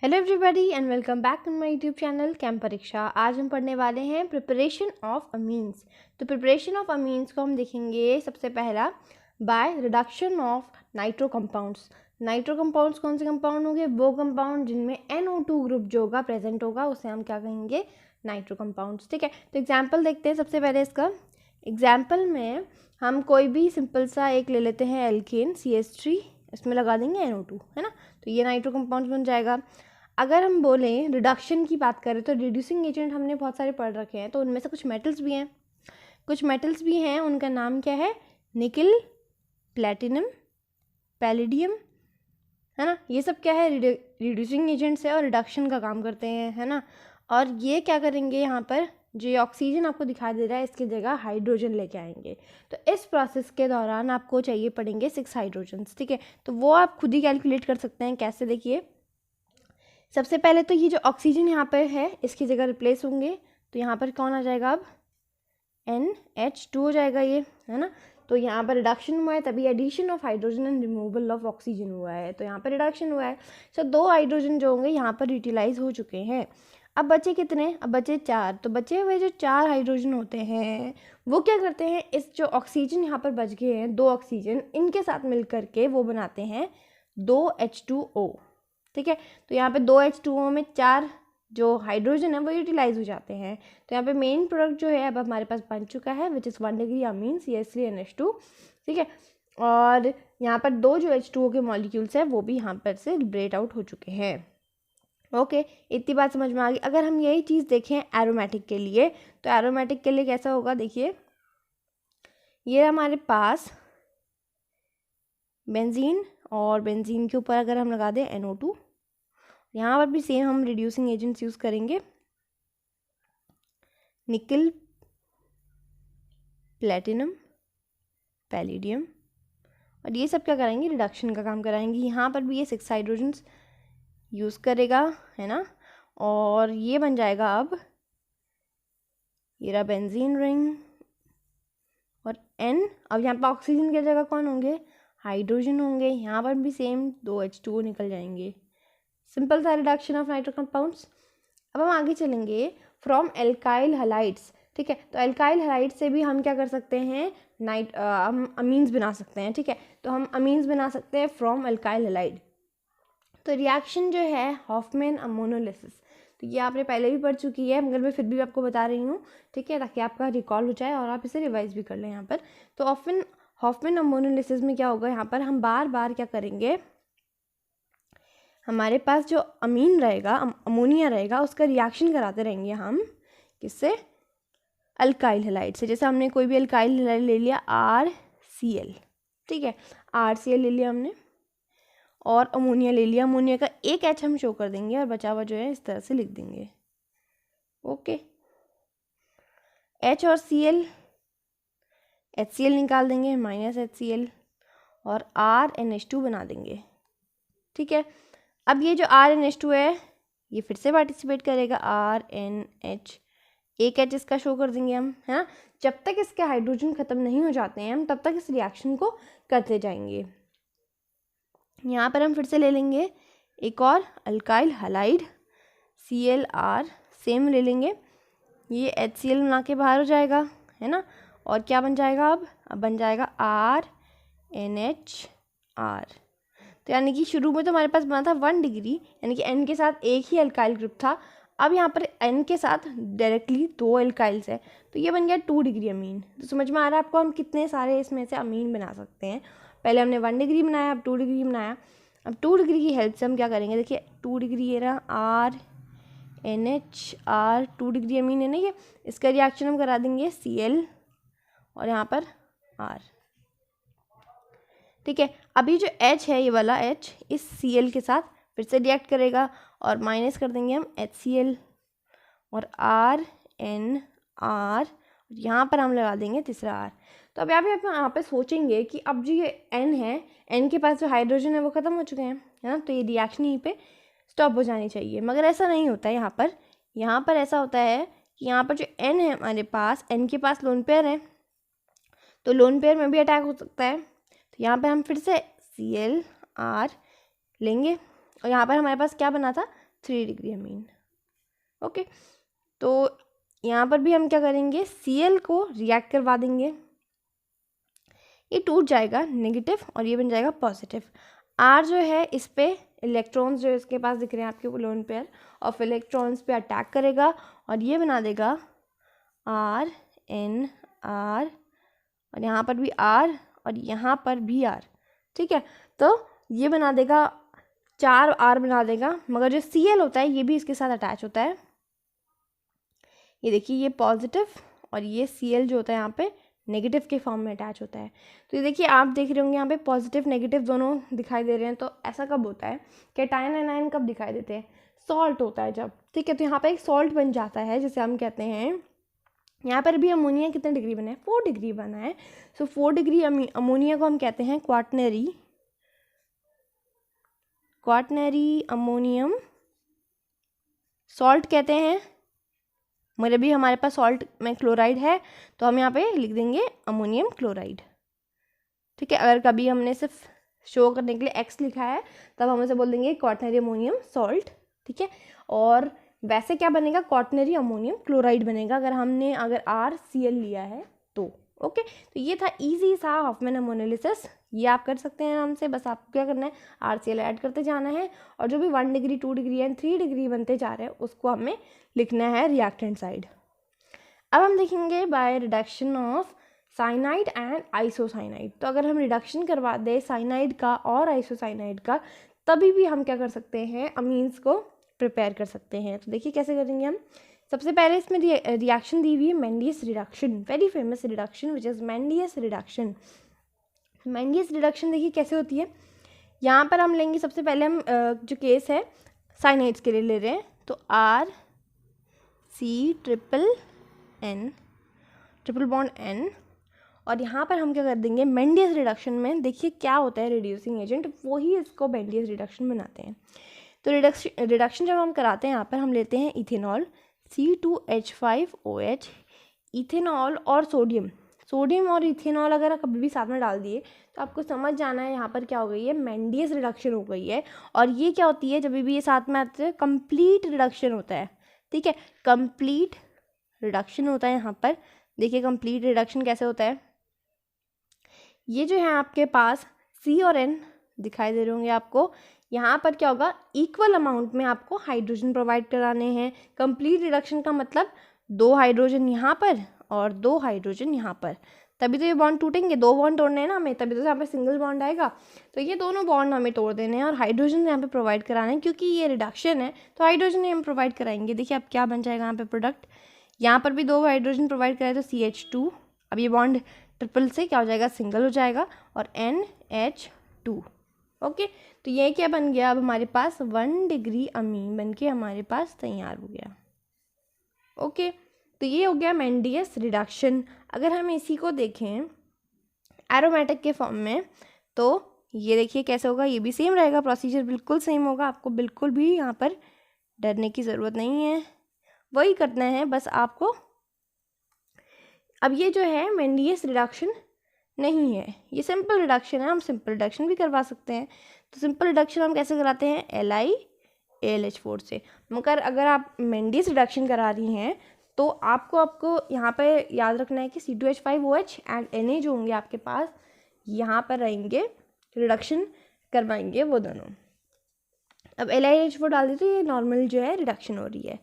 Hello everybody and welcome back to my YouTube channel Chem Pariksha. आज हम पढ़ने वाले हैं प्रिपरेशन ऑफ अमीन्स। तो प्रिपरेशन ऑफ अमीन्स को हम देखेंगे सबसे पहला by reduction of nitro compounds. Nitro compounds कौन से कंपाउंड होंगे? वो कंपाउंड जिनमें NO2 ग्रुप जो होगा प्रेजेंट होगा उसे हम क्या कहेंगे? Nitro compounds. ठीक है, तो एग्जाम्पल देखते हैं सबसे पहले इसका। एग्जाम्पल में हम कोई भी सिंपल सा एक ले लेते हैं एल्केन CH3, इसमें लगा देंगे NO2, है ना। तो ये नाइट्रो कंपाउंड्स बन जाएगा। अगर हम बोलें रिडक्शन की बात करें तो रिड्यूसिंग एजेंट हमने बहुत सारे पढ़ रखे हैं, तो उनमें से कुछ मेटल्स भी हैं। उनका नाम क्या है? निकल, प्लेटिनम, पैलेडियम, है ना। ये सब क्या है? रिड्यूसिंग एजेंट्स है और रिडक्शन का काम करते हैं, है ना। और ये क्या करेंगे, यहाँ पर जो ये ऑक्सीजन आपको दिखाई दे रहा है इसकी जगह हाइड्रोजन लेके आएंगे। तो इस प्रोसेस के दौरान आपको चाहिए पड़ेंगे 6 हाइड्रोजन्स। ठीक है, तो वो आप खुद ही कैलकुलेट कर सकते हैं। कैसे? देखिए, सबसे पहले तो ये जो ऑक्सीजन यहाँ पर है इसकी जगह रिप्लेस होंगे, तो यहाँ पर कौन आ जाएगा? अब NH2 हो जाएगा ये, है ना। तो यहाँ पर रिडक्शन हुआ है तभी addition of hydrogen and removal of oxygen हुआ है, तो यहाँ पर रिडक्शन हुआ है। सो 2 हाइड्रोजन जो होंगे यहाँ पर यूटिलाइज हो चुके हैं। अब बचे कितने? अब बचे 4। तो बचे हुए जो 4 हाइड्रोजन होते हैं वो क्या करते हैं, इस जो ऑक्सीजन यहाँ पर बच गए हैं 2 ऑक्सीजन, इनके साथ मिल करके वो बनाते हैं 2H2O। ठीक है, तो यहाँ पे 2H2O में 4 जो हाइड्रोजन है वो यूटिलाइज हो जाते हैं। तो यहाँ पे मेन प्रोडक्ट जो है अब हमारे पास बन चुका है, which is 1 degree Amin CH3NH2। ठीक है, और यहाँ पर 2 जो H2O के मॉलिक्यूल्स हैं वो भी यहाँ पर से लिबरेट आउट हो चुके हैं। ओके, इतनी बात समझ में आ गई। अगर हम यही चीज़ देखें एरोमेटिक के लिए, तो एरोमेटिक के लिए कैसा होगा? देखिए, ये हमारे पास बेंजीन, और बेंजीन के ऊपर अगर हम लगा दें NO2, यहाँ पर भी सेम हम रिड्यूसिंग एजेंट्स यूज़ करेंगे, निकल, प्लेटिनम, पैलेडियम, और ये सब क्या कराएंगे? रिडक्शन का काम कराएंगे। यहाँ पर भी ये 6 हाइड्रोजन्स यूज़ करेगा, है ना। और ये बन जाएगा अब ये रहा बेंजीन रिंग और N। अब यहाँ पर ऑक्सीजन की जगह कौन होंगे? हाइड्रोजन होंगे। यहाँ पर भी सेम 2H2O निकल जाएंगे। सिंपल सा रिडक्शन ऑफ नाइट्रो कंपाउंड्स। अब हम आगे चलेंगे फ्रॉम एल्काइल हैलाइड्स। ठीक है, तो एल्काइल हैलाइड से भी हम क्या कर सकते हैं? हम अमीन्स बना सकते हैं। ठीक है, तो हम अमीन्स बना सकते हैं फ्रॉम एल्काइल हैलाइड। तो रिएक्शन जो है हॉफमैन अमोनोलिसिस, तो ये आपने पहले भी पढ़ चुकी है मगर मैं फिर भी आपको बता रही हूँ। ठीक है, ताकि आपका रिकॉल हो जाए और आप इसे रिवाइज भी कर लें यहाँ पर। तो हॉफमैन अमोनोलिसिस में क्या होगा? यहाँ पर हम बार बार क्या करेंगे, हमारे पास जो अमीन रहेगा, अमोनिया रहेगा, उसका रिएक्शन कराते रहेंगे हम। किससे? अल्काइल हैलाइड से। जैसे हमने कोई भी अल्काइल हैलाइड ले लिया RCl, ठीक है, RCl ले लिया हमने, और अमोनिया ले लिया। अमोनिया का एक H हम शो कर देंगे और बचा हुआ जो है इस तरह से लिख देंगे। ओके, H और Cl, HCl निकाल देंगे -HCl, और RNH2 बना देंगे। ठीक है, अब ये जो RNH2 है ये फिर से पार्टिसिपेट करेगा, RNH, एक H इसका शो कर देंगे हम, है ना। जब तक इसके हाइड्रोजन ख़त्म नहीं हो जाते हैं हम तब तक इस रिएक्शन को करते जाएंगे। यहाँ पर हम फिर से ले लेंगे एक और अल्काइल हैलाइड ClR, सेम ले लेंगे, ये HCl बना के बाहर हो जाएगा, है ना। और क्या बन जाएगा? अब बन जाएगा RNHR। तो यानी कि शुरू में तो हमारे पास बना था 1 डिग्री, यानी कि N के साथ एक ही अल्काइल ग्रुप था। अब यहाँ पर N के साथ डायरेक्टली 2 अल्काइल्स है, तो ये बन गया 2 डिग्री अमीन। तो समझ में आ रहा है आपको हम कितने सारे इसमें से अमीन बना सकते हैं। पहले हमने 1 डिग्री बनाया, अब 2 डिग्री बनाया। अब 2 डिग्री की हेल्प से हम क्या करेंगे? देखिए, 2 डिग्री ये रहा RNHR, 2 डिग्री अमीन है ना ये, इसका रिएक्शन हम करा देंगे Cl और यहाँ पर R। ठीक है, अभी जो H है, ये वाला H इस Cl के साथ फिर से रिएक्ट करेगा और माइनस कर देंगे हम HCl और RNR, यहाँ पर हम लगा देंगे तीसरा R। तो अब यहाँ पे सोचेंगे कि अब जो ये N है, N के पास जो हाइड्रोजन है वो ख़त्म हो चुके हैं, है ना, तो ये रिएक्शन यहीं पे स्टॉप हो जानी चाहिए। मगर ऐसा नहीं होता है यहाँ पर ऐसा होता है कि यहाँ पर जो N है हमारे पास, N के पास लोन पेयर है, तो लोन पेयर में भी अटैक हो सकता है। तो यहाँ पर हम फिर से ClR लेंगे और यहाँ पर हमारे पास क्या बना था? 3 डिग्री अमीन। ओके, तो यहाँ पर भी हम क्या करेंगे, Cl को रिएक्ट करवा देंगे, ये टूट जाएगा नेगेटिव और ये बन जाएगा पॉजिटिव। R जो है इस पे इलेक्ट्रॉन्स जो इसके पास दिख रहे हैं आपके लोन पेयर ऑफ इलेक्ट्रॉन्स पे अटैक करेगा और ये बना देगा R N R, और यहाँ पर भी R और यहाँ पर भी R। ठीक है, तो ये बना देगा 4 R बना देगा, मगर जो Cl होता है ये भी इसके साथ अटैच होता है। ये देखिए ये पॉजिटिव और ये Cl जो होता है यहाँ पे नेगेटिव के फॉर्म में अटैच होता है। तो ये देखिए आप देख रहे होंगे यहाँ पे पॉजिटिव नेगेटिव दोनों दिखाई दे रहे हैं। तो ऐसा कब होता है, कैटायन एनायन कब दिखाई देते हैं, सॉल्ट होता है जब। ठीक है, तो यहाँ पे एक सॉल्ट बन जाता है जिसे हम कहते हैं, यहाँ पर भी अमोनिया कितने डिग्री बना है, 4 डिग्री बना है। सो 4 डिग्री अमोनिया को हम कहते हैं क्वाटनरी अमोनियम सॉल्ट कहते हैं। मगर भी हमारे पास सॉल्ट में क्लोराइड है तो हम यहाँ पे लिख देंगे अमोनियम क्लोराइड। ठीक है, अगर कभी हमने सिर्फ शो करने के लिए एक्स लिखा है तब हम उसे बोल देंगे क्वाटनरी अमोनियम सॉल्ट। ठीक है, और वैसे क्या बनेगा, क्वाटनरी अमोनियम क्लोराइड बनेगा अगर RCl लिया है तो। ओके, तो ये था इजी सा हॉफमैन अमोनोलिसिस, ये आप कर सकते हैं आराम से। बस आपको क्या करना है, RCl ऐड करते जाना है और जो भी 1 डिग्री 2 डिग्री एंड 3 डिग्री बनते जा रहे हैं उसको हमें लिखना है रिएक्टेंट साइड। अब हम देखेंगे bye reduction of cyanide and isocyanide. तो अगर हम रिडक्शन करवा दें साइनाइड का और आइसोसाइनाइड का, तभी भी हम क्या कर सकते हैं, अमीन्स को प्रिपेयर कर सकते हैं। तो देखिए कैसे करेंगे हम। सबसे पहले इसमें रिएक्शन दी हुई है Mendius reduction, very famous reduction which is Mendius reduction. Mendius reduction देखिए कैसे होती है। यहाँ पर हम लेंगे, सबसे पहले हम जो केस है साइनाइड्स के लिए ले रहे हैं, तो RC ट्रिपल बॉन्ड N, और यहाँ पर हम क्या कर देंगे, मेंडियस रिडक्शन में देखिए क्या होता है, रिड्यूसिंग एजेंट, वही इसको मेंडियस रिडक्शन बनाते हैं। तो रिडक्शन जब हम कराते हैं यहाँ पर हम लेते हैं इथेनॉल C2H5OH, इथेनॉल और सोडियम और इथेनॉल अगर कभी भी साथ में डाल दिए तो आपको समझ जाना है यहाँ पर क्या हो गई है, मेंडियस रिडक्शन हो गई है। और ये क्या होती है, जब भी ये साथ में आते हैं कंप्लीट रिडक्शन होता है। ठीक है, कंप्लीट रिडक्शन होता है यहाँ पर। देखिए कंप्लीट रिडक्शन कैसे होता है, ये जो है आपके पास C और N दिखाई दे रहे होंगे आपको, यहाँ पर क्या होगा, इक्वल अमाउंट में आपको हाइड्रोजन प्रोवाइड कराने हैं। कंप्लीट रिडक्शन का मतलब 2 हाइड्रोजन यहाँ पर और 2 हाइड्रोजन यहाँ पर, तभी तो ये बॉन्ड टूटेंगे। 2 बॉन्ड तोड़ने हैं ना हमें, तभी तो यहाँ पे सिंगल बॉन्ड आएगा। तो ये दोनों बॉन्ड हमें तोड़ देने हैं और हाइड्रोजन यहाँ पे प्रोवाइड कराना है, क्योंकि ये रिडक्शन है तो हाइड्रोजन हम प्रोवाइड कराएंगे। देखिए अब क्या बन जाएगा यहाँ पे प्रोडक्ट, यहाँ पर भी 2 हाइड्रोजन प्रोवाइड कराए तो CH2, अब ये बॉन्ड ट्रिपल से क्या हो जाएगा, सिंगल हो जाएगा और NH2। ओके, तो ये क्या बन गया, अब हमारे पास 1 डिग्री अमीन बन के हमारे पास तैयार हो गया। ओके, तो ये हो गया मेंडियस रिडक्शन। अगर हम इसी को देखें एरोमेटिक के फॉर्म में तो ये देखिए कैसे होगा, ये भी सेम रहेगा, प्रोसीजर बिल्कुल सेम होगा। आपको बिल्कुल भी यहाँ पर डरने की ज़रूरत नहीं है, वही करना है बस आपको। अब ये जो है मेंडियस रिडक्शन नहीं है, ये सिंपल रिडक्शन है, हम सिंपल रिडक्शन भी करवा सकते हैं। तो सिंपल रिडक्शन हम कैसे कराते हैं, LiAlH4 से। मगर अगर आप मेंडियस रिडक्शन करा रही हैं तो आपको यहाँ पे याद रखना है कि C2H5OH एंड Na जो होंगे आपके पास यहाँ पर रहेंगे, रिडक्शन करवाएंगे वो दोनों। अब LiAlH4 डाल दी तो ये नॉर्मल जो है रिडक्शन हो रही है,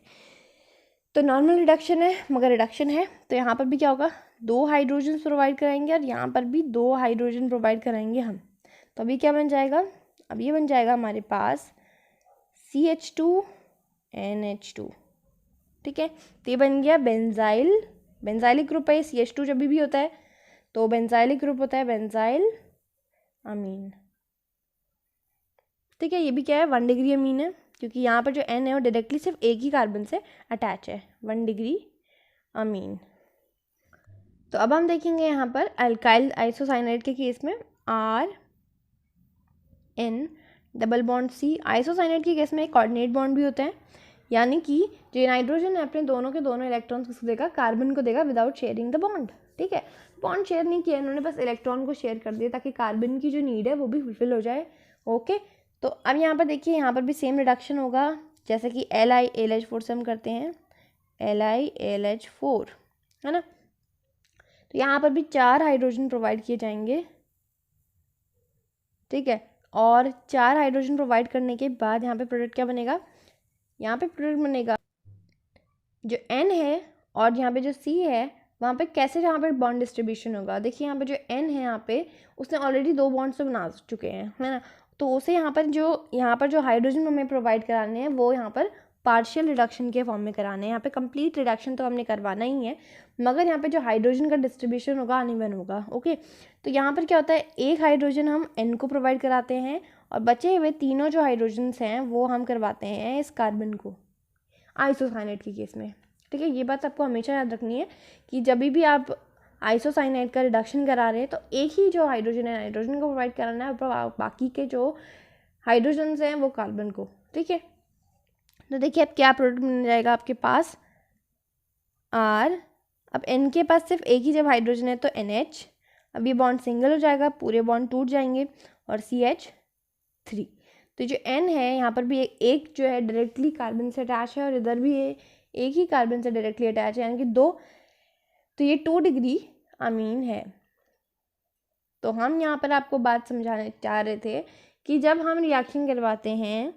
तो नॉर्मल रिडक्शन है मगर रिडक्शन है। तो यहाँ पर भी क्या होगा, 2 हाइड्रोजन प्रोवाइड कराएंगे और यहाँ पर भी 2 हाइड्रोजन प्रोवाइड कराएंगे हम। तो अभी क्या बन जाएगा, अब ये बन जाएगा हमारे पास CH2NH2। ठीक है, तो ये बन गया बेंजाइलिक ग्रुप है। CH2 जब भी होता है तो बेंजाइलिक ग्रुप होता है, बेंजाइल अमीन। ठीक है, ये भी क्या है, 1 डिग्री अमीन है, क्योंकि यहाँ पर जो N है वो डायरेक्टली सिर्फ एक ही कार्बन से अटैच है, 1 डिग्री अमीन। तो अब हम देखेंगे यहाँ पर अल्काइल आइसोसाइनाइड के केस में RN double bond C। Isocyanide के केस में एक कोऑर्डिनेट बॉन्ड भी होता है, यानी कि जो नाइट्रोजन है अपने दोनों के दोनों इलेक्ट्रॉन्स किसको देगा, कार्बन को देगा विदाउट शेयरिंग द बॉन्ड। ठीक है, बॉन्ड शेयर नहीं किया इन्होंने, बस इलेक्ट्रॉन को शेयर कर दिया ताकि कार्बन की जो नीड है वो भी फुलफिल हो जाए। ओके, तो अब यहाँ पर देखिए, यहाँ पर भी सेम रिडक्शन होगा, जैसे कि LiAlH4 से हम करते हैं LiAlH4, है ना। तो यहाँ पर भी 4 हाइड्रोजन प्रोवाइड किए जाएंगे, ठीक है। और 4 हाइड्रोजन प्रोवाइड करने के बाद यहाँ पे प्रोडक्ट क्या बनेगा, यहाँ पे प्रोडक्ट बनेगा जो N है और यहाँ पे जो C है वहाँ पे कैसे यहाँ पे बॉन्ड डिस्ट्रीब्यूशन होगा। देखिए यहाँ पे जो N है यहाँ पे उसने ऑलरेडी 2 बॉन्ड्स तो बना चुके हैं, है ना। तो उसे यहाँ पर जो हाइड्रोजन हमें प्रोवाइड कराने हैं वो यहाँ पर पार्शियल रिडक्शन के फॉर्म में कराने हैं। यहाँ पे कंप्लीट रिडक्शन तो हमने करवाना ही है, मगर यहाँ पे जो हाइड्रोजन का डिस्ट्रीब्यूशन होगा अनइवन होगा। ओके, तो यहाँ पर क्या होता है, एक हाइड्रोजन हम N को प्रोवाइड कराते हैं और बचे हुए तीनों जो हाइड्रोजन्स हैं वो हम करवाते हैं इस कार्बन को आइसोसाइनाइड के केस में, ठीक है। ये बात आपको हमेशा याद रखनी है कि जब भी आप आइसोसाइनाइड का रिडक्शन करा रहे हैं तो एक ही जो हाइड्रोजन है हाइड्रोजन को प्रोवाइड कराना है, और बाकी के जो हाइड्रोजन्स हैं वो कार्बन को, ठीक है। तो देखिए अब क्या प्रोडक्ट बन जाएगा आपके पास R। अब N के पास सिर्फ एक ही जब हाइड्रोजन है तो NH, अब ये बॉन्ड सिंगल हो जाएगा, पूरे बॉन्ड टूट जाएंगे और CH3। तो जो N है यहाँ पर भी एक जो है डायरेक्टली कार्बन से अटैच है और इधर भी एक ही कार्बन से डायरेक्टली अटैच है, यानी कि 2। तो ये 2 डिग्री अमीन है। तो हम यहाँ पर आपको बात समझाने चाह रहे थे कि जब हम रिएक्शन करवाते हैं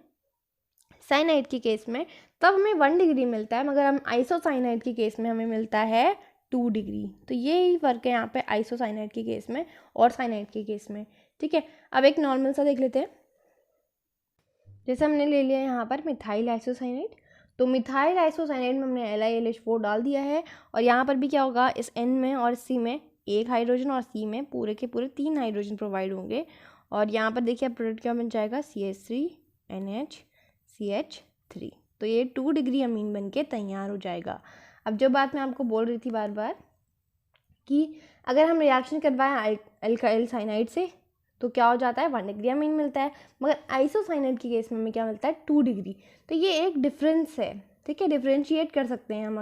साइनाइड के केस में तब हमें 1 डिग्री मिलता है, मगर हम आइसोसाइनाइड के केस में हमें मिलता है 2 डिग्री। तो यही फ़र्क है यहाँ पे आइसोसाइनाइड के केस में और साइनाइड के केस में, ठीक है। अब एक नॉर्मल सा देख लेते हैं। जैसे हमने ले लिया यहाँ पर मिथाइल आइसोसाइनाइड, तो मिथाइल आइसोसाइनाइड में हमने LiLH4 डाल दिया है और यहाँ पर भी क्या होगा, इस N में और C में एक हाइड्रोजन और C में पूरे के पूरे 3 हाइड्रोजन प्रोवाइड होंगे। और यहाँ पर देखिए प्रोडक्ट क्या बन जाएगा, CH3 NH CH3। तो ये 2 डिग्री अमीन बन के तैयार हो जाएगा। अब जो बात मैं आपको बोल रही थी बार बार कि अगर हम रिएक्शन करवाएं अल्काइल साइनाइड से तो क्या हो जाता है, 1 डिग्री अमीन मिलता है, मगर आइसोसाइनाइड के केस में हमें क्या मिलता है, 2 डिग्री। तो ये एक डिफरेंस है, ठीक है। डिफ्रेंशिएट कर सकते हैं हम,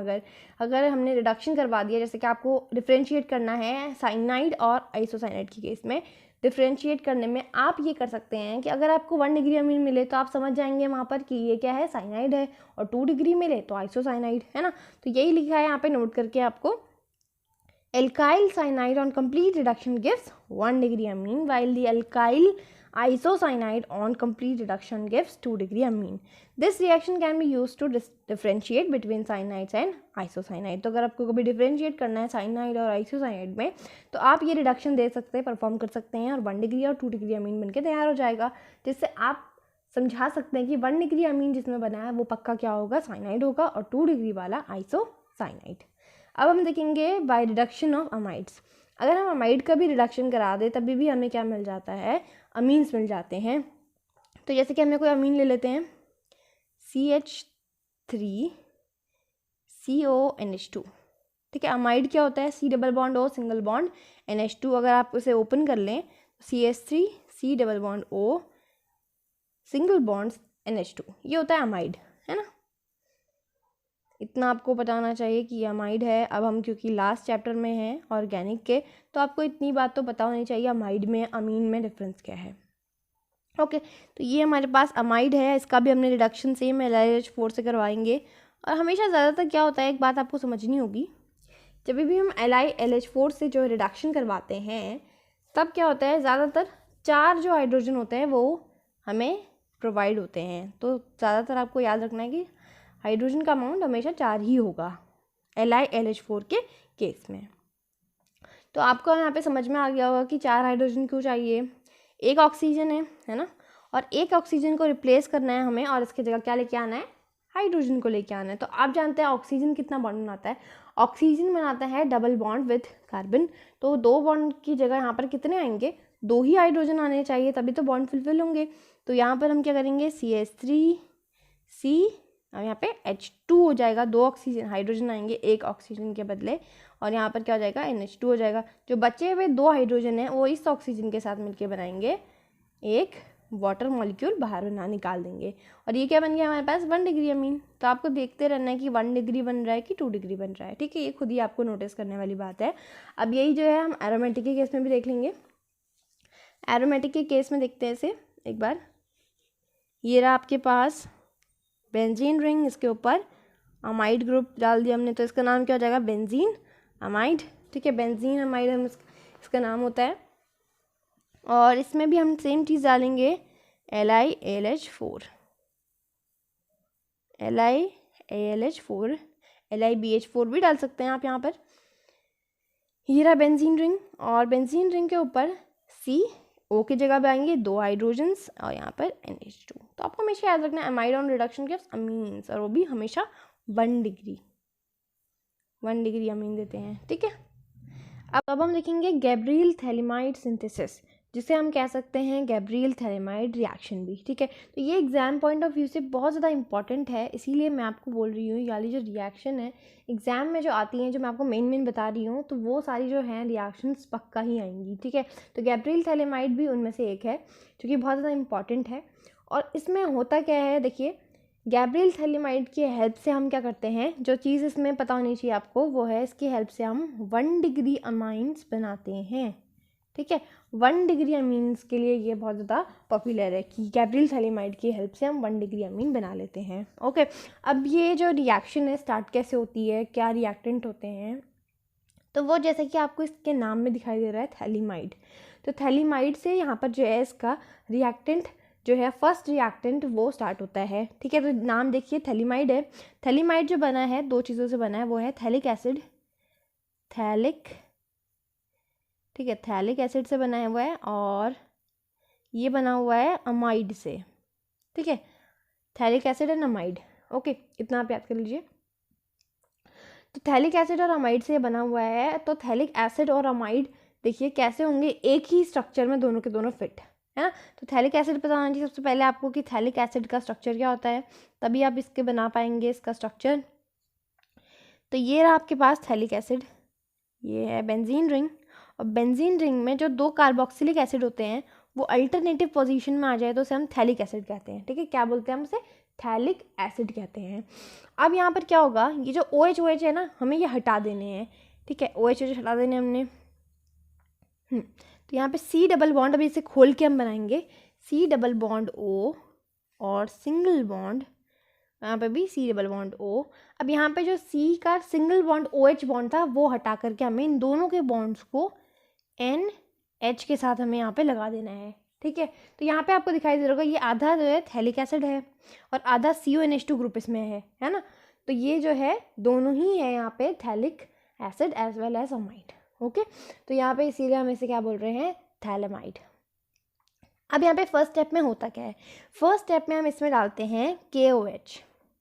अगर हमने रिडक्शन करवा दिया, जैसे कि आपको डिफ्रेंशिएट करना है साइनाइड और आइसोसाइनाइड के केस में, डिफ्रेंशिएट करने में आप ये कर सकते हैं कि अगर आपको 1 डिग्री अमीन मिले तो आप समझ जाएंगे वहाँ पर कि ये क्या है, साइनाइड है, और 2 डिग्री मिले तो आइसोसाइनाइड, है ना। तो यही लिखा है यहाँ पे, नोट करके आपको। Alkyl cyanide on complete reduction gives 1 degree amine, while the alkyl isocyanide on complete reduction gives 2 degree amine. This reaction can be used to differentiate between cyanides and isocyanide. तो अगर आपको कभी डिफ्रेंशिएट करना है cyanide और isocyanide में तो आप ये रिडक्शन दे सकते हैं, परफॉर्म कर सकते हैं, और 1 डिग्री और 2 डिग्री अमीन बन के तैयार हो जाएगा, जिससे आप समझा सकते हैं कि 1 डिग्री अमीन जिसमें बना है वो पक्का क्या होगा, साइनाइड होगा, और 2 डिग्री वाला आइसोसाइनाइड। अब हम देखेंगे बाय रिडक्शन ऑफ अमाइड्स। अगर हम अमाइड का भी रिडक्शन करा दें तभी भी हमें क्या मिल जाता है, अमीन्स मिल जाते हैं। तो जैसे कि हमें कोई अमीन ले लेते हैं CH3 CONH2, ठीक है। अमाइड क्या होता है, C double bond O single bond NH2। अगर आप उसे ओपन कर लें CH3 C double bond O single bond NH2, ये होता है अमाइड, है ना। इतना आपको बताना चाहिए कि अमाइड है। अब हम क्योंकि लास्ट चैप्टर में हैं ऑर्गेनिक के, तो आपको इतनी बात तो पता होनी चाहिए अमाइड में अमीन में डिफरेंस क्या है। ओके, तो ये हमारे पास अमाइड है, इसका भी हमने रिडक्शन सेम LiLH4 से करवाएंगे। और हमेशा ज़्यादातर क्या होता है, एक बात आपको समझनी होगी, जब भी हम LiLH4 से जो रिडक्शन करवाते हैं तब क्या होता है, ज़्यादातर 4 जो हाइड्रोजन होते हैं वो हमें प्रोवाइड होते हैं। तो ज़्यादातर आपको याद रखना है कि हाइड्रोजन का अमाउंट हमेशा 4 ही होगा LiLH4 के केस में। तो आपको यहाँ पे समझ में आ गया होगा कि 4 हाइड्रोजन क्यों चाहिए। एक ऑक्सीजन है ना, और एक ऑक्सीजन को रिप्लेस करना है हमें, और इसकी जगह क्या लेके आना है, हाइड्रोजन को लेके आना है। तो आप जानते हैं ऑक्सीजन कितना बॉन्ड बनाता है, ऑक्सीजन बनाता है डबल बॉन्ड विथ कार्बन। तो 2 बॉन्ड की जगह यहाँ पर कितने आएंगे, 2 ही हाइड्रोजन आने चाहिए, तभी तो बॉन्ड फुलफिल होंगे। तो यहाँ पर हम क्या करेंगे, CH3C, अब यहाँ पे H2 हो जाएगा, 2 ऑक्सीजन हाइड्रोजन आएंगे एक ऑक्सीजन के बदले, और यहाँ पर क्या हो जाएगा, NH2 हो जाएगा। जो बचे हुए 2 हाइड्रोजन हैं वो इस ऑक्सीजन के साथ मिलके बनाएंगे एक वाटर मॉलिक्यूल, बाहर बना निकाल देंगे, और ये क्या बन गया हमारे पास, 1 डिग्री अमीन। तो आपको देखते रहना है कि 1 डिग्री बन रहा है कि 2 डिग्री बन रहा है, ठीक है। ये खुद ही आपको नोटिस करने वाली बात है। अब यही जो है हम एरोमेटिक के केस में भी देख लेंगे। एरोमेटिक के केस में देखते हैं इसे एक बार। ये रहा आपके पास बेंजीन रिंग, इसके ऊपर अमाइड ग्रुप डाल दिया हमने, तो इसका नाम क्या हो जाएगा, बेंजीन अमाइड। ठीक है, बेंजीन अमाइड हम इसका नाम होता है। और इसमें भी हम सेम चीज़ डालेंगे, LiAlH4, LiAlH4, LiBH4 भी डाल सकते हैं आप यहाँ पर। ये रहा बेंजीन रिंग, और बेंजीन रिंग के ऊपर CO की जगह पे आएंगे 2 हाइड्रोजन्स और यहाँ पर NH2। तो आपको हमेशा याद रखना है अमाइड ऑन रिडक्शन के अमीन्स, और वो भी हमेशा 1 डिग्री अमीन देते हैं। ठीक है, अब हम देखेंगे गैब्रियल थैलेमाइड सिंथेसिस, जिसे हम कह सकते हैं गैब्रियल थैलेमाइड रिएक्शन भी। ठीक है, तो ये एग्जाम पॉइंट ऑफ व्यू से बहुत ज़्यादा इंपॉर्टेंट है, इसीलिए मैं आपको बोल रही हूँ ये वाली जो रिएक्शन है एग्जाम में जो आती हैं, जो मैं आपको मेन बता रही हूँ, तो वो सारी जो हैं रिएक्शंस पक्का ही आएंगी। ठीक है, तो गैब्रियल थैलेमाइड भी उनमें से एक है जो कि बहुत ज़्यादा इंपॉर्टेंट है। और इसमें होता क्या है, देखिए गैब्रियल थैलेमाइड की हेल्प से हम क्या करते हैं, जो चीज़ इसमें पता होनी चाहिए आपको वो है, इसकी हेल्प से हम 1 डिग्री अमाइंस बनाते हैं। ठीक है, 1 डिग्री अमीन्स के लिए ये बहुत ज़्यादा पॉपुलर है कि गैब्रियल थैलेमाइड की हेल्प से हम 1 डिग्री अमीन बना लेते हैं। ओके, अब ये जो रिएक्शन है स्टार्ट कैसे होती है, क्या रिएक्टेंट होते हैं, तो वो जैसे कि आपको इसके नाम में दिखाई दे रहा है थैलेमाइड, तो थैलेमाइड से यहाँ पर जो है इसका रिएक्टेंट जो है फर्स्ट रिएक्टेंट वो स्टार्ट होता है। ठीक है, तो नाम देखिए थैलेमाइड है। थैलेमाइड जो बना है 2 चीज़ों से बना है, वो है थैलिक एसिड, ठीक है, थैलिक एसिड से बना हुआ है, और ये बना हुआ है अमाइड से। ठीक है, phthalic acid and amide. Okay, इतना आप याद कर लीजिए। तो थैलिक एसिड और अमाइड से बना हुआ है, तो थैलिक एसिड और अमाइड देखिए कैसे होंगे, एक ही स्ट्रक्चर में दोनों के दोनों फिट है ना। तो थैलिक एसिड पता होना चाहिए सबसे पहले आपको कि थैलिक एसिड का स्ट्रक्चर क्या होता है, तभी आप इसके बना पाएंगे इसका स्ट्रक्चर। तो ये रहा आपके पास थैलिक एसिड, ये है बेंजीन रिंग, और बेंजीन रिंग में जो 2 कार्बोक्सिलिक एसिड होते हैं वो अल्टरनेटिव पोजीशन में आ जाए तो उसे हम थैलिक एसिड कहते हैं। ठीक है, क्या बोलते हैं हम उसे, थैलिक एसिड कहते हैं। अब यहाँ पर क्या होगा, ये जो OH है ना, हमें ये हटा देने हैं। ठीक है, OH हटा देने हमने। तो यहाँ पे C डबल बॉन्ड, अभी इसे खोल के हम बनाएंगे, C डबल बॉन्ड O और सिंगल बॉन्ड, यहाँ पे भी C डबल बॉन्ड O। अब यहाँ पे जो C का सिंगल बॉन्ड OH बॉन्ड था वो हटा करके हमें इन दोनों के बॉन्ड्स को NH के साथ हमें यहाँ पे लगा देना है। ठीक है, तो यहाँ पे आपको दिखाई दे रहा होगा ये आधा जो है थैलिक एसिड है और आधा CONH2 ग्रुप इसमें है ना। तो ये जो है दोनों ही है यहाँ पे phthalic acid as well as amide. Okay, तो यहाँ पे इसीलिए हम इसे क्या बोल रहे हैं, थैलेमाइड। अब यहाँ पे फर्स्ट स्टेप में होता क्या है, फर्स्ट स्टेप में हम इसमें डालते हैं KOH।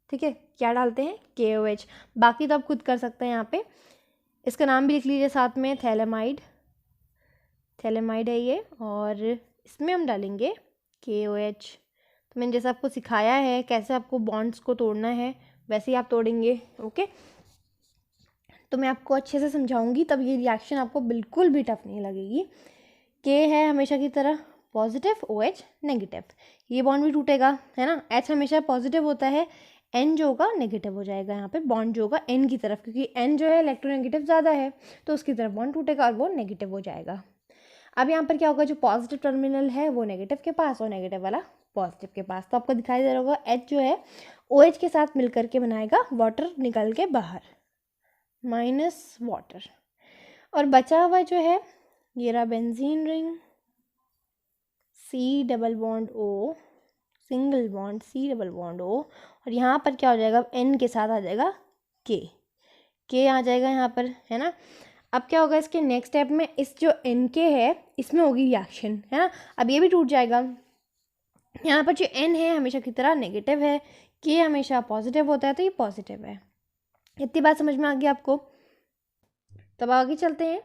ठीक है, क्या डालते हैं, KOH। बाकी तो आप खुद कर सकते हैं, यहाँ पे इसका नाम भी लिख लीजिए साथ में, थैलेमाइड है ये, और इसमें हम डालेंगे KOH। तो मैंने जैसे आपको सिखाया है कैसे आपको बॉन्ड्स को तोड़ना है वैसे ही आप तोड़ेंगे। ओके, तो मैं आपको अच्छे से समझाऊंगी तब ये रिएक्शन आपको बिल्कुल भी टफ नहीं लगेगी। K है हमेशा की तरह पॉजिटिव, OH नेगेटिव, ये बॉन्ड भी टूटेगा है ना। H हमेशा पॉजिटिव होता है, N जो होगा नेगेटिव हो जाएगा, यहाँ पे बॉन्ड जो होगा N की तरफ, क्योंकि N जो है इलेक्ट्रोनेगेटिव ज़्यादा है तो उसकी तरफ बॉन्ड टूटेगा और वो नेगेटिव हो जाएगा। अब यहाँ पर क्या होगा, जो पॉजिटिव टर्मिनल है वो नेगेटिव के पास और नेगेटिव वाला पॉजिटिव के पास। तो आपको दिखाई दे रहा होगा H जो है OH के साथ मिल करके बनाएगा वाटर निकल के बाहर, माइनस वाटर, और बचा हुआ जो है ये रहा benzene ring, C double bond O, single bond C double bond O, और यहाँ पर क्या हो जाएगा, N के साथ आ जाएगा K आ जाएगा यहाँ पर, है ना। अब क्या होगा इसके नेक्स्ट स्टेप में, इस जो NK है इसमें होगी रिएक्शन, है ना। अब ये भी टूट जाएगा। यहाँ पर जो N है हमेशा की तरह नेगेटिव है, K हमेशा पॉजिटिव होता है, तो ये पॉजिटिव है। इतनी बात समझ में आ गई आपको। तब आगे चलते हैं।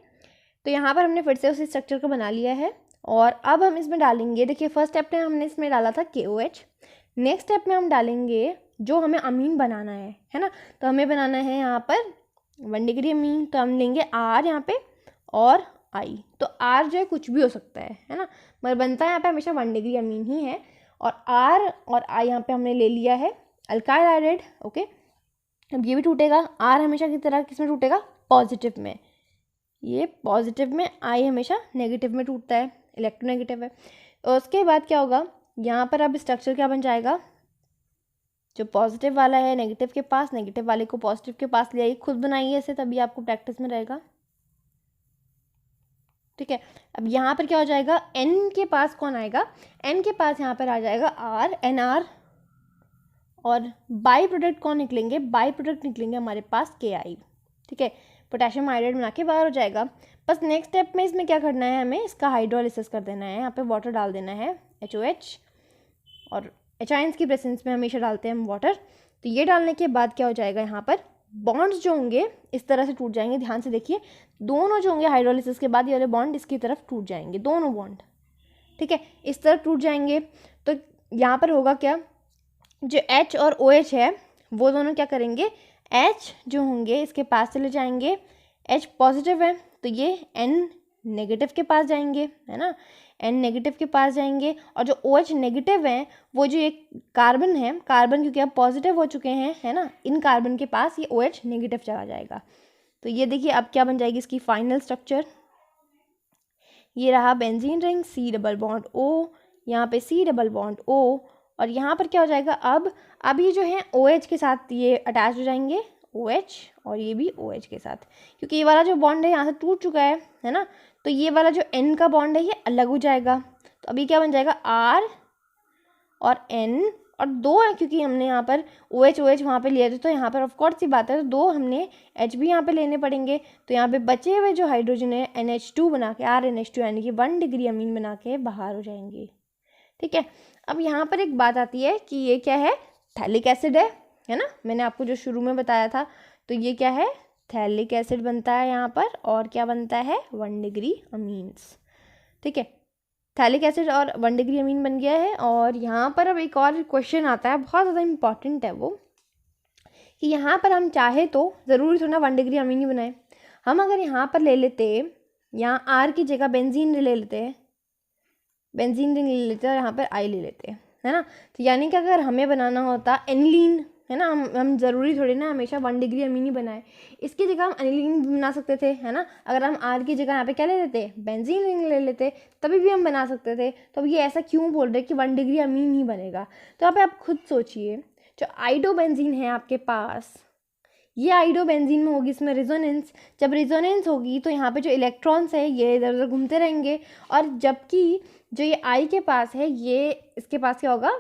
तो यहाँ पर हमने फिर से उसी स्ट्रक्चर को बना लिया है, और अब हम इसमें डालेंगे, देखिए फर्स्ट स्टेप में हमने इसमें डाला था KOH, नेक्स्ट स्टेप में हम डालेंगे जो हमें अमीन बनाना है ना। तो हमें बनाना है यहाँ पर 1 डिग्री अमीन, तो हम लेंगे R यहाँ पे और I। तो R जो है कुछ भी हो सकता है ना, मगर बनता है यहाँ पे हमेशा 1 डिग्री अमीन ही है, और R और I यहाँ पे हमने ले लिया है अल्काइल हाइड्राइड। ओके, अब ये भी टूटेगा, R हमेशा की तरह किस में टूटेगा, पॉजिटिव में, ये पॉजिटिव में, I हमेशा नेगेटिव में टूटता है, इलेक्ट्रोनेगेटिव है। और उसके बाद क्या होगा, यहाँ पर अब स्ट्रक्चर क्या बन जाएगा, जो पॉजिटिव वाला है नेगेटिव के पास, नेगेटिव वाले को पॉजिटिव के पास ले आइए, खुद बनाइए ऐसे, तभी आपको प्रैक्टिस में रहेगा। ठीक है, अब यहाँ पर क्या हो जाएगा, N के पास कौन आएगा, N के पास यहाँ पर आ जाएगा R, NR, और बाई प्रोडक्ट कौन निकलेंगे, बाई प्रोडक्ट निकलेंगे हमारे पास KI। ठीक है, पोटेशियम आयोडाइड बना के बाहर हो जाएगा। बस नेक्स्ट स्टेप में इसमें क्या करना है, हमें इसका हाइड्रोलिसिस कर देना है। यहाँ पे वाटर डाल देना है HOH, और एचाइंस की प्रेजेंस में हमेशा डालते हैं हम वाटर। तो ये डालने के बाद क्या हो जाएगा, यहाँ पर बॉन्ड्स जो होंगे इस तरह से टूट जाएंगे। ध्यान से देखिए, दोनों जो होंगे हाइड्रोलिसिस के बाद ये वाले बॉन्ड इसकी तरफ टूट जाएंगे, दोनों बॉन्ड। ठीक है, इस तरफ टूट जाएंगे। तो यहाँ पर होगा क्या, जो H और OH है वो दोनों क्या करेंगे, H जो होंगे इसके पास चले जाएंगे, H पॉजिटिव है तो ये N नेगेटिव के पास जाएंगे, है ना, N नेगेटिव के पास जाएंगे। और जो OH नेगेटिव है वो जो एक कार्बन है, कार्बन क्योंकि अब पॉजिटिव हो चुके हैं, है ना, इन कार्बन के पास ये OH नेगेटिव चला जाएगा। तो ये देखिए अब क्या बन जाएगी इसकी फाइनल स्ट्रक्चर, ये रहा benzene ring, C double bond O, यहाँ पे C डबल बॉन्ड O, और यहाँ पर क्या हो जाएगा, अब ये जो है OH के साथ ये अटैच हो जाएंगे, OH, और ये भी OH के साथ, क्योंकि ये वाला जो बॉन्ड है यहाँ से टूट चुका है ना, तो ये वाला जो N का बॉन्ड है ये अलग हो जाएगा। तो अभी क्या बन जाएगा, R और N, और दो है क्योंकि हमने यहाँ पर OH वहाँ पे लिए थे, तो यहाँ पर ऑफकोर्स सी बात है, तो दो हमने H भी यहाँ पे लेने पड़ेंगे। तो यहाँ पे बचे हुए जो हाइड्रोजन है NH2 बना के, RNH2 यानी कि 1 डिग्री अमीन बना के बाहर हो जाएंगे। ठीक है, अब यहाँ पर एक बात आती है कि ये क्या है, थैलिक एसिड है ना, मैंने आपको जो शुरू में बताया था। तो ये क्या है, थैलिक एसिड बनता है यहाँ पर, और क्या बनता है, 1 डिग्री अमीन्स। ठीक है, थैलिक एसिड और 1 डिग्री अमीन बन गया है। और यहाँ पर अब एक और क्वेश्चन आता है, बहुत ज़्यादा इंपॉर्टेंट है वो, कि यहाँ पर हम चाहे तो ज़रूरी थोड़ा 1 डिग्री अमीन ही बनाए। हम अगर यहाँ पर ले लेते, यहाँ R की जगह बेंजीन ले लेते, बेंजीन रिंग ले लेते हैं और यहाँ पर I ले लेते हैं, है ना। तो यानी कि अगर हमें बनाना होता एनिलीन, है ना, हम ज़रूरी थोड़ी ना हमेशा 1 डिग्री अमीन ही बनाए, इसकी जगह हम एनिलीन भी बना सकते थे, है ना। अगर हम R की जगह यहाँ पे क्या ले लेते, बेंजीन रिंग ले लेते, तभी भी हम बना सकते थे। तो अब ये ऐसा क्यों बोल रहे कि 1 डिग्री अमीन ही बनेगा। तो यहाँ पे आप खुद सोचिए, जो आइडोबेंजीन है आपके पास, ये आइडोबेंजीन में होगी इसमें रेजोनेंस। जब रेजोनेंस होगी तो यहाँ पे जो इलेक्ट्रॉन्स है ये इधर उधर घूमते रहेंगे, और जबकि जो ये I के पास है, ये इसके पास क्या होगा,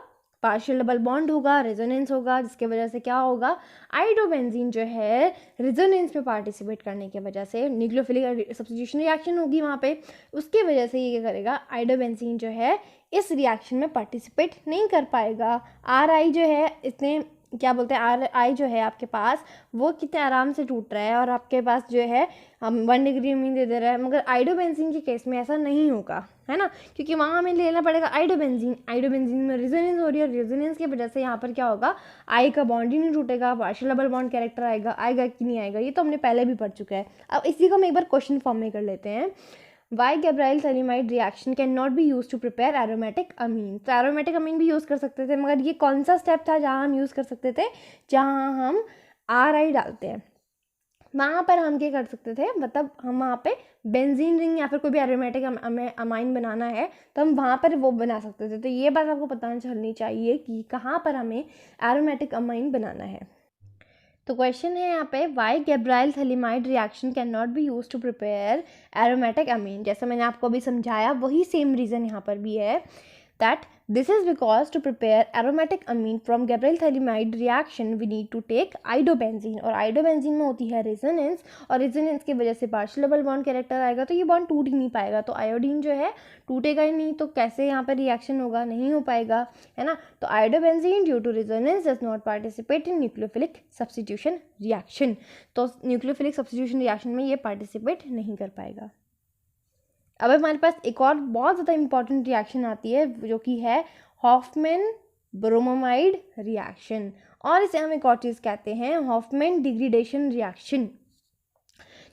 पार्शियल डबल बॉन्ड होगा, रेजोनेंस होगा, जिसके वजह से क्या होगा, आइडोबेंजीन जो है रेजोनेंस में पार्टिसिपेट करने की वजह से न्यूक्लियोफिलिक सब्स्टिट्यूशन रिएक्शन होगी वहाँ पे, उसके वजह से ये क्या करेगा, आइडोबेंजीन जो है इस रिएक्शन में पार्टिसिपेट नहीं कर पाएगा। RI जो है इतने क्या बोलते हैं, RI जो है आपके पास वो कितने आराम से टूट रहा है, और आपके पास जो है हम 1 डिग्री अमीन दे रहा है। मगर आइडोबेंजीन के केस में ऐसा नहीं होगा, है ना, क्योंकि वहाँ हमें लेना पड़ेगा आइडोबेंजीन में रेजोनेंस हो रही है, रेजोनेंस की वजह से यहाँ पर क्या होगा, I का बॉन्ड ही नहीं टूटेगा, पार्शियल डबल बॉन्ड कैरेक्टर आएगा कि नहीं आएगा, ये तो हमने पहले भी पढ़ चुका है। अब इसी को हम एक बार क्वेश्चन फॉर्म में कर लेते हैं। Why Gabriel Salimide reaction cannot be used to prepare aromatic amine। तो aromatic amine भी यूज़ कर सकते थे, मगर ये कौन सा स्टेप था जहाँ हम यूज़ कर सकते थे, जहाँ हम RI डालते हैं, वहाँ पर हम क्या कर सकते थे, मतलब हम वहाँ पे बेंजीन रिंग या फिर कोई भी एरोमेटिक अमाइन बनाना है तो हम वहाँ पर वो बना सकते थे। तो ये बात आपको पता चलनी चाहिए कि कहाँ पर हमें एरोमेटिक अमाइन बनाना है। तो क्वेश्चन है यहाँ पे, why Gabriel phthalimide reaction can not be use to prepare aromatic amine. जैसा मैंने आपको अभी समझाया वही सेम रीज़न यहाँ पर भी है, that this is because to prepare aromatic amine from Gabriel Thalimide reaction we need to take iodobenzene, और आइडोबेंजीन में होती है रेजोनेंस, और रेजोनेंस की वजह से पार्शियल डबल बॉन्ड कैरेक्टर आएगा, तो ये बॉन्ड टूट ही नहीं पाएगा। तो आयोडीन जो है टूटेगा ही नहीं, तो कैसे यहाँ पर रिएक्शन होगा, नहीं हो पाएगा, है ना। तो iodobenzene due to resonance does not participate in nucleophilic substitution reaction. तो न्यूक्लियोफिलिक सब्स्टिट्यूशन रिएक्शन में ये पार्टिसिपेट नहीं कर पाएगा। अब हमारे पास एक और बहुत ज़्यादा इंपॉर्टेंट रिएक्शन आती है जो कि है हॉफमैन ब्रोमामाइड रिएक्शन, और इसे हम एक और चीज़ कहते हैं हॉफमैन डिग्रेडेशन रिएक्शन।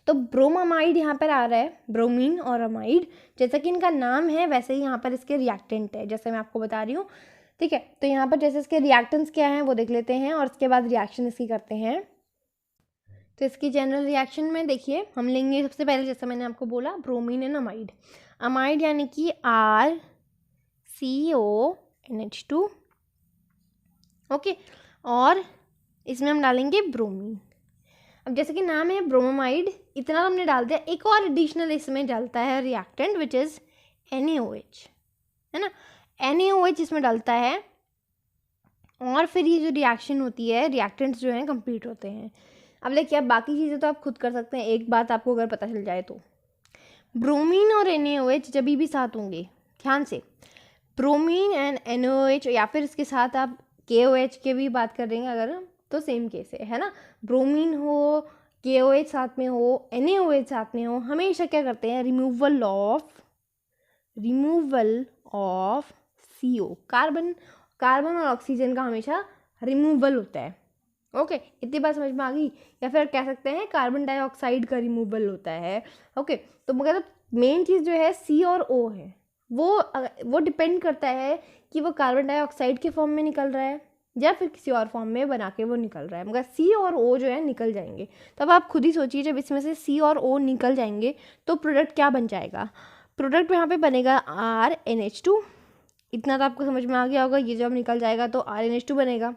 तो ब्रोमामाइड यहाँ पर आ रहा है, ब्रोमीन और अमाइड, जैसा कि इनका नाम है वैसे ही यहाँ पर इसके रिएक्टेंट है, जैसे मैं आपको बता रही हूँ। ठीक है, तो यहाँ पर जैसे इसके रिएक्टेंट्स क्या हैं वो देख लेते हैं, और उसके बाद रिएक्शन इसकी करते हैं। तो इसकी जनरल रिएक्शन में देखिए हम लेंगे सबसे पहले, जैसा मैंने आपको बोला, ब्रोमीन एंड अमाइड। अमाइड यानी कि RCONH2, ओके। और इसमें हम डालेंगे ब्रोमीन। अब जैसे कि नाम है ब्रोमाइड, इतना हमने डाल दिया। एक और एडिशनल इसमें डालता है रिएक्टेंट विच इज़ NaOH, है ना। NaOH इसमें डालता है और फिर ये जो रिएक्शन होती है, रिएक्टेंट्स जो हैं कंप्लीट होते हैं। अब देखिए, अब बाकी चीज़ें तो आप खुद कर सकते हैं, एक बात आपको अगर पता चल जाए तो ब्रोमीन और NaOH जब भी साथ होंगे, ध्यान से, ब्रोमीन एंड NaOH, या फिर इसके साथ आप KOH के भी बात कर देंगे अगर, तो सेम केस है ना। ब्रोमीन हो, KOH साथ में हो, NaOH साथ में हो, हमेशा क्या करते हैं, रिमूवल ऑफ CO, कार्बन और ऑक्सीजन का हमेशा रिमूवल होता है। ओके, इतनी बात समझ में आ गई। या फिर कह सकते हैं कार्बन डाइऑक्साइड का रिमूवल होता है। ओके, तो मतलब मेन चीज़ जो है C और O है, वो डिपेंड करता है कि वो कार्बन डाइऑक्साइड के फॉर्म में निकल रहा है या फिर किसी और फॉर्म में बना के वो निकल रहा है, मगर C और O जो है निकल जाएंगे। तब आप खुद ही सोचिए, जब इसमें से C और O निकल जाएंगे तो प्रोडक्ट क्या बन जाएगा। प्रोडक्ट यहाँ पे बनेगा RNH2। इतना तो आपको समझ में आ गया होगा। ये जब निकल जाएगा तो RNH2 बनेगा।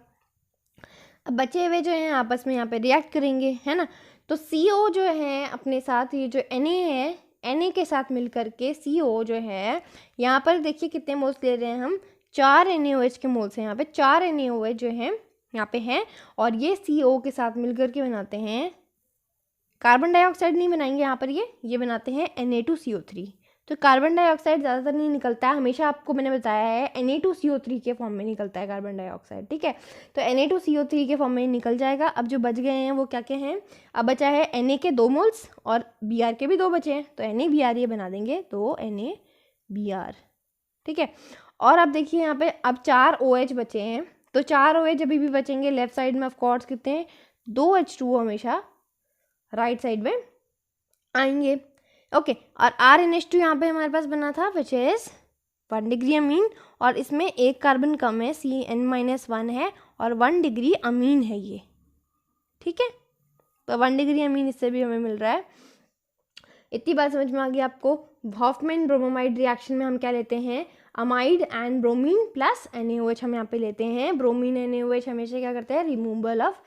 अब बचे हुए जो हैं आपस में यहाँ पे रिएक्ट करेंगे, है ना। तो CO जो है अपने साथ, ये जो Na है, Na के साथ मिल करके CO जो है, यहाँ पर देखिए कितने मोल्स ले रहे हैं हम, 4 NaOH के मोल्स हैं यहाँ पे। 4 NaOH जो हैं यहाँ पे हैं, और ये CO के साथ मिल करके बनाते हैं, कार्बन डाइऑक्साइड नहीं बनाएंगे यहाँ पर, ये बनाते हैं Na2CO3। तो कार्बन डाइऑक्साइड ज़्यादातर नहीं निकलता है, हमेशा आपको मैंने बताया है Na2CO3 के फॉर्म में निकलता है कार्बन डाइऑक्साइड, ठीक है। तो Na2CO3 के फॉर्म में निकल जाएगा। अब जो बच गए हैं वो क्या क्या हैं, अब बचा है Na के 2 मोल्स और Br के भी 2 बचे हैं, तो NaBr ये बना देंगे, तो NaBr, ठीक है। और अब देखिए यहाँ पे अब 4 OH बचे हैं, तो 4 OH जब भी बचेंगे लेफ्ट साइड में ऑफकोर्स कितने हैं, 2 H2O हमेशा राइट साइड में आएंगे। ओके, और RNH2 यहाँ पे हमारे पास बना था विच इज़ 1 डिग्री अमीन, और इसमें एक कार्बन कम है, CN-1 है, और 1 डिग्री अमीन है ये, ठीक है। तो 1 डिग्री अमीन इससे भी हमें मिल रहा है। इतनी बात समझ में आ गई आपको। हॉफमैन ब्रोमोमाइड रिएक्शन में हम क्या लेते हैं, amide and bromine plus NaOH हम यहाँ पे लेते हैं। ब्रोमीन NaOH हमेशा क्या करते हैं, रिमूवल ऑफ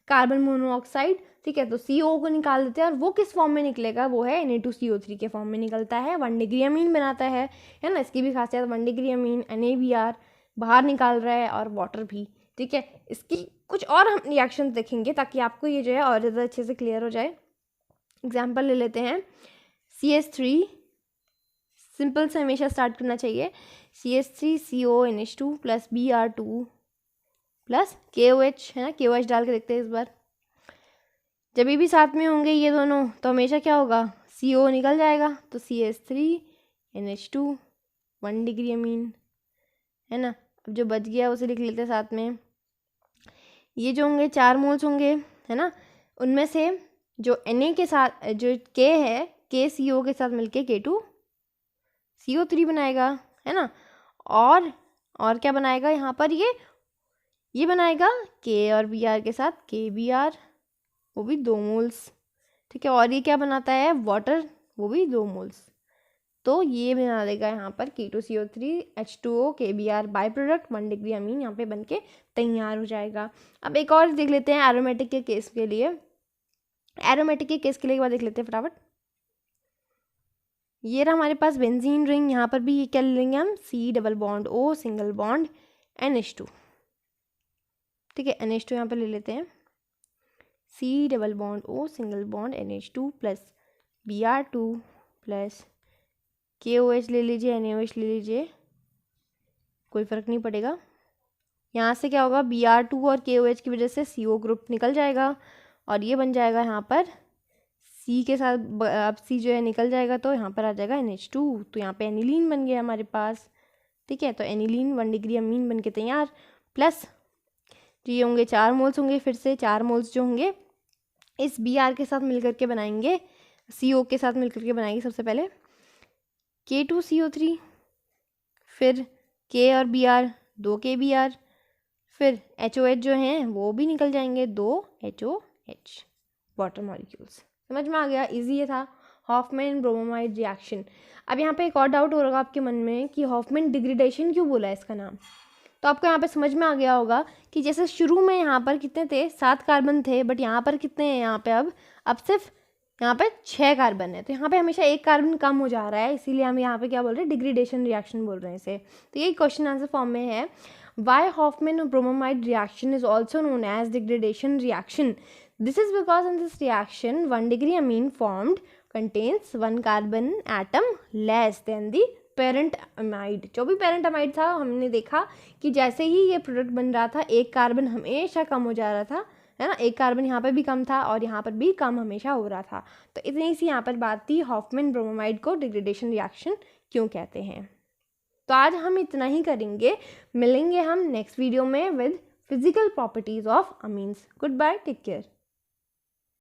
कार्बन मोनोऑक्साइड, ठीक है। तो CO को निकाल देते हैं, और वो किस फॉर्म में निकलेगा, वो है Na2CO3 के फॉर्म में निकलता है, 1 डिग्री अमीन बनाता है ना। इसकी भी खासियत 1 डिग्री अमीन, NaBr बाहर निकाल रहा है, और वाटर भी, ठीक है। इसकी कुछ और हम रिएक्शन देखेंगे ताकि आपको ये जो है और ज़्यादा अच्छे से क्लियर हो जाए। एग्जाम्पल ले लेते हैं, CH3, सिंपल से हमेशा स्टार्ट करना चाहिए, CH3CONH2 plus Br2 plus KOH, है ना। KOH डाल के देखते हैं इस बार। जब भी साथ में होंगे ये दोनों तो हमेशा क्या होगा, CO निकल जाएगा, तो CH3NH2 1 डिग्री अमीन, है ना। अब जो बच गया उसे लिख लेते हैं साथ में। ये जो होंगे 4 मोल्स होंगे, है ना, उनमें से जो Na के साथ जो K है, KCO के साथ मिलके K2CO3 बनाएगा, है ना। और क्या बनाएगा यहाँ पर, ये बनाएगा K और Br के साथ KBr, वो भी 2 मोल्स, ठीक है। और ये क्या बनाता है, वाटर, वो भी 2 मोल्स। तो ये बना देगा यहाँ पर K2CO3 H2O KBr by product, 1 degree अमीन यहाँ पे बनके तैयार हो जाएगा। अब एक और देख लेते हैं एरोमेटिक के केस के लिए। एरोमेटिक के केस के लिए एक बार देख लेते हैं फटाफट। ये रहा हमारे पास बेंजीन रिंग, यहाँ पर भी ये क्या ले लेंगे हम, C double bond O single bond NH2, ठीक है। NH2 यहाँ पर ले लेते हैं, C double bond O single bond NH2 plus Br2 plus KOH ले लीजिए, NaOH ले लीजिए, कोई फ़र्क नहीं पड़ेगा। यहाँ से क्या होगा, Br2 और KOH की वजह से CO ग्रुप निकल जाएगा, और ये बन जाएगा यहाँ पर C के साथ, अब C जो है निकल जाएगा तो यहाँ पर आ जाएगा NH2, तो यहाँ पे एनिलीन बन गया हमारे पास, ठीक है। तो एनिलीन 1 डिग्री अमीन बन के तैयार। प्लस जो ये होंगे 4 मोल्स होंगे, फिर से 4 मोल्स जो होंगे इस Br के साथ मिलकर के बनाएंगे, CO के साथ मिलकर के बनाएंगे सबसे पहले K2CO3, फिर K और Br 2 KBr, फिर HOH जो हैं वो भी निकल जाएंगे, 2 HOH वाटर मॉलिक्यूल्स। समझ में आ गया, इजी ये था हॉफमैन ब्रोमोमाइड रिएक्शन। अब यहाँ पे एक और डाउट हो रहा आपके मन में कि हॉफमैन डिग्रेडेशन क्यों बोला है इसका नाम। तो आपको यहाँ पे समझ में आ गया होगा कि जैसे शुरू में यहाँ पर कितने थे, 7 कार्बन थे, बट यहाँ पर कितने हैं, यहाँ पे अब सिर्फ यहाँ पे 6 कार्बन है। तो यहाँ पे हमेशा 1 कार्बन कम हो जा रहा है, इसीलिए हम यहाँ पे क्या बोल रहे हैं, डिग्रेडेशन रिएक्शन बोल रहे हैं इसे। तो ये क्वेश्चन आंसर फॉर्म में है। Why Hofmann bromamide reaction is also known as degradation reaction? This is because in this reaction 1 degree amine formed contains 1 carbon atom less than the parent amide. जो भी पेरेंट अमाइड था, हमने देखा कि जैसे ही ये प्रोडक्ट बन रहा था 1 कार्बन हमेशा कम हो जा रहा था, है ना। 1 कार्बन यहाँ पर भी कम था और यहाँ पर भी कम हमेशा हो रहा था। तो इतनी सी यहाँ पर बात थी हॉफमैन ब्रोमोमाइड को डिग्रेडेशन रिएक्शन क्यों कहते हैं। तो आज हम इतना ही करेंगे, मिलेंगे हम नेक्स्ट वीडियो में with physical properties of amines. Good bye, take care.